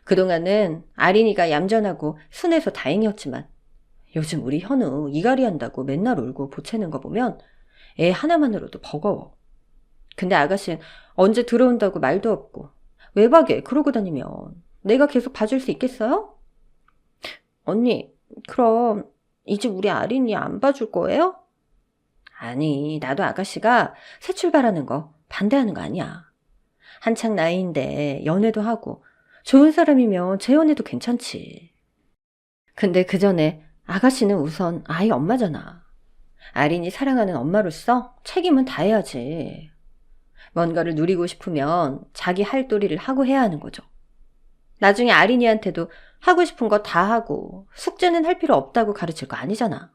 그동안은 아린이가 얌전하고 순해서 다행이었지만 요즘 우리 현우 이갈이 한다고 맨날 울고 보채는 거 보면 애 하나만으로도 버거워. 근데 아가씨는 언제 들어온다고 말도 없고 외박에 그러고 다니면 내가 계속 봐줄 수 있겠어요? 언니, 그럼 이제 우리 아린이 안 봐줄 거예요? 아니, 나도 아가씨가 새 출발하는 거 반대하는 거 아니야. 한창 나이인데 연애도 하고 좋은 사람이면 재혼해도 괜찮지. 근데 그 전에 아가씨는 우선 아이 엄마잖아. 아린이 사랑하는 엄마로서 책임은 다해야지. 뭔가를 누리고 싶으면 자기 할 도리를 하고 해야 하는 거죠. 나중에 아린이한테도 하고 싶은 거 다 하고 숙제는 할 필요 없다고 가르칠 거 아니잖아.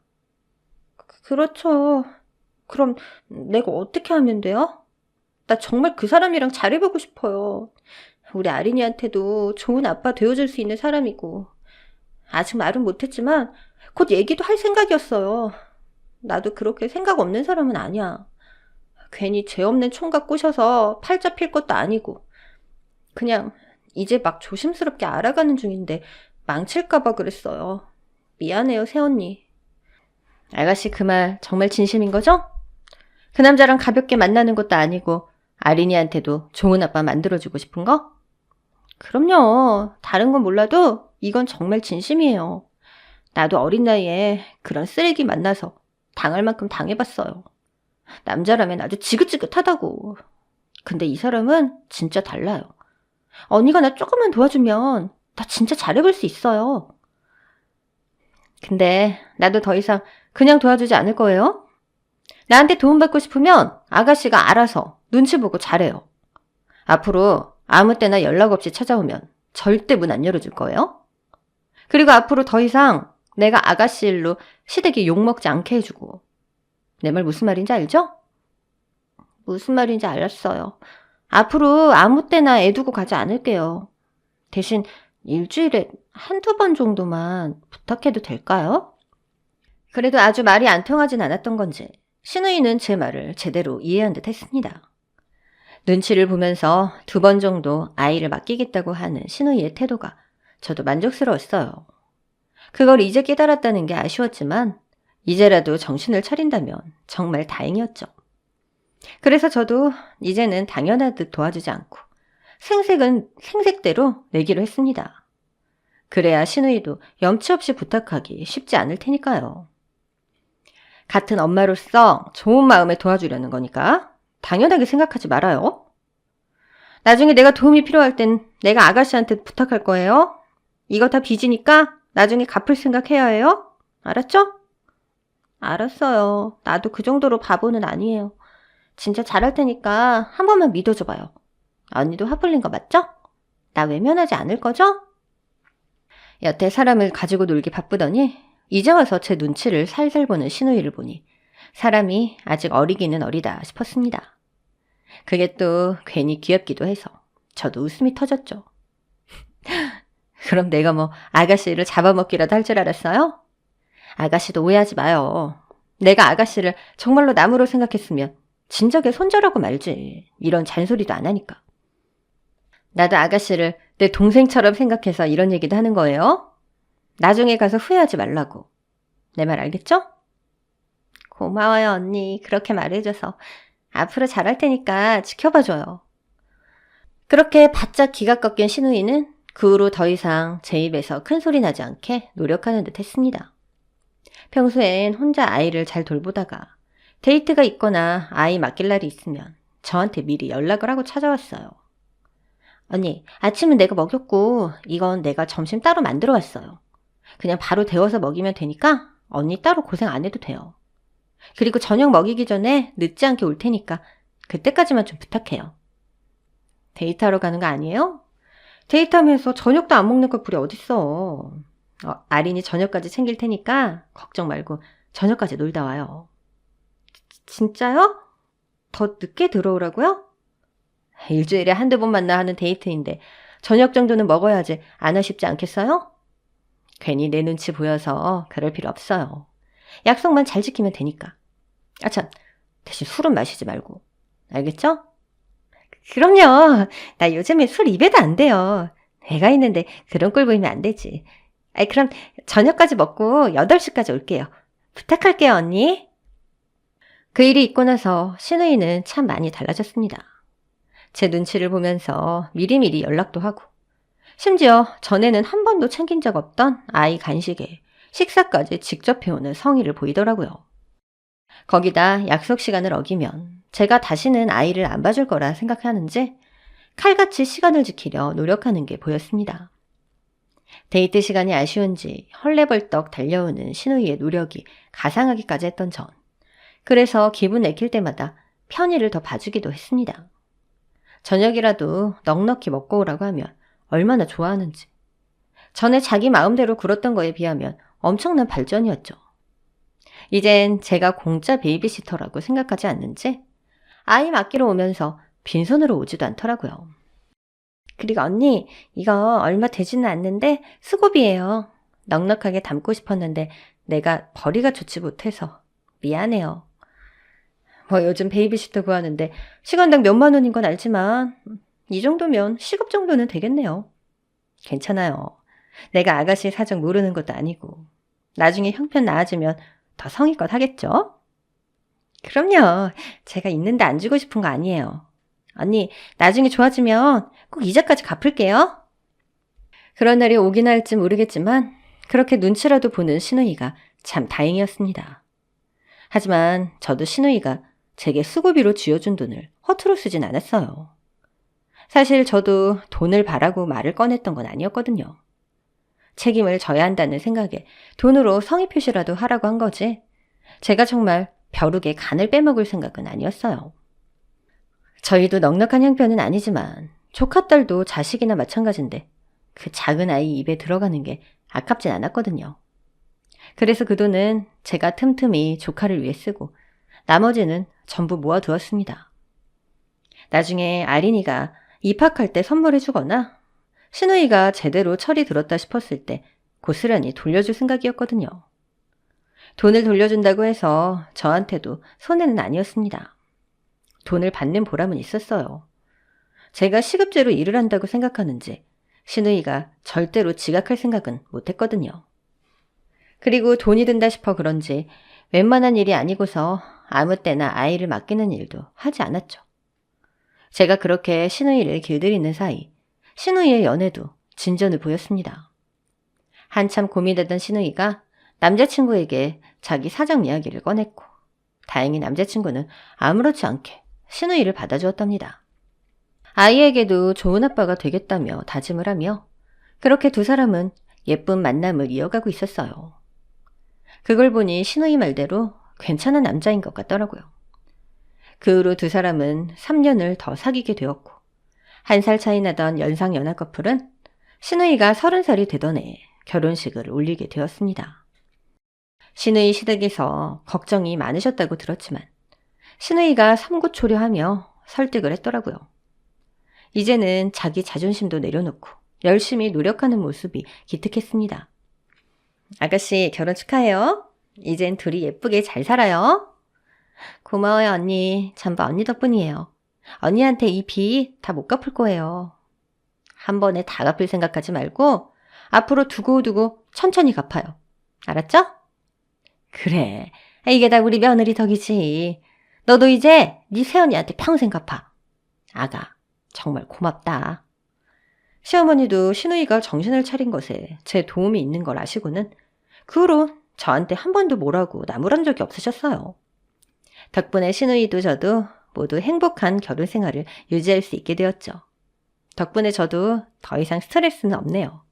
그렇죠. 그럼 내가 어떻게 하면 돼요? 나 정말 그 사람이랑 잘해보고 싶어요. 우리 아린이한테도 좋은 아빠 되어줄 수 있는 사람이고 아직 말은 못했지만 곧 얘기도 할 생각이었어요. 나도 그렇게 생각 없는 사람은 아니야. 괜히 죄 없는 총각 꼬셔서 팔자 필 것도 아니고 그냥 이제 막 조심스럽게 알아가는 중인데 망칠까봐 그랬어요. 미안해요, 새언니. 아가씨 그 말 정말 진심인 거죠? 그 남자랑 가볍게 만나는 것도 아니고 아린이한테도 좋은 아빠 만들어주고 싶은 거? 그럼요. 다른 건 몰라도 이건 정말 진심이에요. 나도 어린 나이에 그런 쓰레기 만나서 당할 만큼 당해봤어요. 남자라면 아주 지긋지긋하다고. 근데 이 사람은 진짜 달라요. 언니가 나 조금만 도와주면 나 진짜 잘해볼 수 있어요. 근데 나도 더 이상 그냥 도와주지 않을 거예요. 나한테 도움받고 싶으면 아가씨가 알아서 눈치 보고 잘해요. 앞으로 아무 때나 연락 없이 찾아오면 절대 문 안 열어줄 거예요. 그리고 앞으로 더 이상 내가 아가씨 일로 시댁이 욕먹지 않게 해주고. 내 말 무슨 말인지 알죠? 무슨 말인지 알았어요. 앞으로 아무 때나 애 두고 가지 않을게요. 대신 일주일에 1~2번 정도만 부탁해도 될까요? 그래도 아주 말이 안 통하진 않았던 건지 시누이는 제 말을 제대로 이해한 듯 했습니다. 눈치를 보면서 2번 정도 아이를 맡기겠다고 하는 시누이의 태도가 저도 만족스러웠어요. 그걸 이제 깨달았다는 게 아쉬웠지만 이제라도 정신을 차린다면 정말 다행이었죠. 그래서 저도 이제는 당연하듯 도와주지 않고 생색은 생색대로 내기로 했습니다. 그래야 시누이도 염치 없이 부탁하기 쉽지 않을 테니까요. 같은 엄마로서 좋은 마음에 도와주려는 거니까 당연하게 생각하지 말아요. 나중에 내가 도움이 필요할 땐 내가 아가씨한테 부탁할 거예요. 이거 다 빚이니까 나중에 갚을 생각해야 해요. 알았죠? 알았어요. 나도 그 정도로 바보는 아니에요. 진짜 잘할 테니까 한 번만 믿어줘봐요. 언니도 화풀린 거 맞죠? 나 외면하지 않을 거죠? 여태 사람을 가지고 놀기 바쁘더니 이제 와서 제 눈치를 살살 보는 시누이를 보니 사람이 아직 어리기는 어리다 싶었습니다. 그게 또 괜히 귀엽기도 해서 저도 웃음이 터졌죠. 그럼 내가 뭐 아가씨를 잡아먹기라도 할 줄 알았어요? 아가씨도 오해하지 마요. 내가 아가씨를 정말로 남으로 생각했으면 진작에 손절하고 말지. 이런 잔소리도 안 하니까. 나도 아가씨를 내 동생처럼 생각해서 이런 얘기도 하는 거예요. 나중에 가서 후회하지 말라고. 내 말 알겠죠? 고마워요, 언니. 그렇게 말해줘서. 앞으로 잘할 테니까 지켜봐줘요. 그렇게 바짝 기가 꺾인 시누이는 그 후로 더 이상 제 입에서 큰 소리 나지 않게 노력하는 듯 했습니다. 평소엔 혼자 아이를 잘 돌보다가 데이트가 있거나 아이 맡길 날이 있으면 저한테 미리 연락을 하고 찾아왔어요. 언니, 아침은 내가 먹였고 이건 내가 점심 따로 만들어 왔어요. 그냥 바로 데워서 먹이면 되니까 언니 따로 고생 안 해도 돼요. 그리고 저녁 먹이기 전에 늦지 않게 올 테니까 그때까지만 좀 부탁해요. 데이트하러 가는 거 아니에요? 데이트하면서 저녁도 안 먹는 거 불이 어딨어. 아린이 저녁까지 챙길 테니까 걱정 말고 저녁까지 놀다 와요. 진짜요? 더 늦게 들어오라고요? 일주일에 한두 번 만나 하는 데이트인데 저녁 정도는 먹어야지 안 아쉽지 않겠어요? 괜히 내 눈치 보여서 그럴 필요 없어요. 약속만 잘 지키면 되니까. 참, 대신 술은 마시지 말고. 알겠죠? 그럼요. 나 요즘에 술 입에도 안 돼요. 애가 있는데 그런 꼴 보이면 안 되지. 그럼 저녁까지 먹고 8시까지 올게요. 부탁할게요, 언니. 그 일이 있고 나서 신우이는 참 많이 달라졌습니다. 제 눈치를 보면서 미리미리 연락도 하고, 심지어 전에는 한 번도 챙긴 적 없던 아이 간식에 식사까지 직접 해오는 성의를 보이더라고요. 거기다 약속 시간을 어기면 제가 다시는 아이를 안 봐줄 거라 생각하는지 칼같이 시간을 지키려 노력하는 게 보였습니다. 데이트 시간이 아쉬운지 헐레벌떡 달려오는 신우이의 노력이 가상하기까지 했던 전. 그래서 기분 내킬 때마다 편의를 더 봐주기도 했습니다. 저녁이라도 넉넉히 먹고 오라고 하면 얼마나 좋아하는지. 전에 자기 마음대로 굴었던 거에 비하면 엄청난 발전이었죠. 이젠 제가 공짜 베이비시터라고 생각하지 않는지 아이 맡기러 오면서 빈손으로 오지도 않더라고요. 그리고 언니, 이거 얼마 되지는 않는데 수고비예요. 넉넉하게 담고 싶었는데 내가 벌이가 좋지 못해서 미안해요. 요즘 베이비시터 구하는데 시간당 몇만 원인 건 알지만 이 정도면 시급 정도는 되겠네요. 괜찮아요. 내가 아가씨 사정 모르는 것도 아니고 나중에 형편 나아지면 더 성의껏 하겠죠? 그럼요. 제가 있는데 안 주고 싶은 거 아니에요. 언니, 나중에 좋아지면 꼭 이자까지 갚을게요. 그런 날이 오긴 할지 모르겠지만 그렇게 눈치라도 보는 신우이가 참 다행이었습니다. 하지만 저도 신우이가 제게 수고비로 쥐어준 돈을 허투루 쓰진 않았어요. 사실 저도 돈을 바라고 말을 꺼냈던 건 아니었거든요. 책임을 져야 한다는 생각에 돈으로 성의 표시라도 하라고 한 거지 제가 정말 벼룩에 간을 빼먹을 생각은 아니었어요. 저희도 넉넉한 형편은 아니지만 조카딸도 자식이나 마찬가지인데 그 작은 아이 입에 들어가는 게 아깝진 않았거든요. 그래서 그 돈은 제가 틈틈이 조카를 위해 쓰고 나머지는 전부 모아두었습니다. 나중에 아린이가 입학할 때 선물해주거나 신우이가 제대로 철이 들었다 싶었을 때 고스란히 돌려줄 생각이었거든요. 돈을 돌려준다고 해서 저한테도 손해는 아니었습니다. 돈을 받는 보람은 있었어요. 제가 시급제로 일을 한다고 생각하는지 신우이가 절대로 지각할 생각은 못했거든요. 그리고 돈이 든다 싶어 그런지 웬만한 일이 아니고서 아무 때나 아이를 맡기는 일도 하지 않았죠. 제가 그렇게 신우이를 길들이는 사이 신우이의 연애도 진전을 보였습니다. 한참 고민되던 신우이가 남자친구에게 자기 사정 이야기를 꺼냈고 다행히 남자친구는 아무렇지 않게 신우이를 받아주었답니다. 아이에게도 좋은 아빠가 되겠다며 다짐을 하며 그렇게 두 사람은 예쁜 만남을 이어가고 있었어요. 그걸 보니 신우이 말대로 괜찮은 남자인 것 같더라고요. 그 후로 두 사람은 3년을 더 사귀게 되었고 1살 차이 나던 연상 연하 커플은 신우이가 30살이 되던 해에 결혼식을 올리게 되었습니다. 신우이 시댁에서 걱정이 많으셨다고 들었지만 신우이가 삼고초려하며 설득을 했더라고요. 이제는 자기 자존심도 내려놓고 열심히 노력하는 모습이 기특했습니다. 아가씨 결혼 축하해요. 이젠 둘이 예쁘게 잘 살아요. 고마워요 언니. 전부 언니 덕분이에요. 언니한테 이 빚 다 못 갚을 거예요. 한 번에 다 갚을 생각하지 말고 앞으로 두고두고 천천히 갚아요. 알았죠? 그래. 이게 다 우리 며느리 덕이지. 너도 이제 네 새언니한테 평생 갚아. 아가 정말 고맙다. 시어머니도 신우이가 정신을 차린 것에 제 도움이 있는 걸 아시고는 그 후로 저한테 한 번도 뭐라고 나무란 적이 없으셨어요. 덕분에 신우이도 저도 모두 행복한 결혼 생활을 유지할 수 있게 되었죠. 덕분에 저도 더 이상 스트레스는 없네요.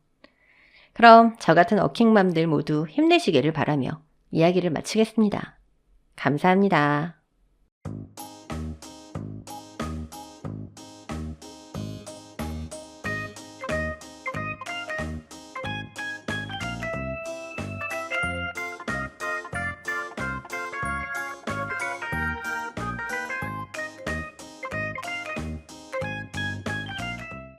그럼 저 같은 워킹맘들 모두 힘내시기를 바라며 이야기를 마치겠습니다. 감사합니다.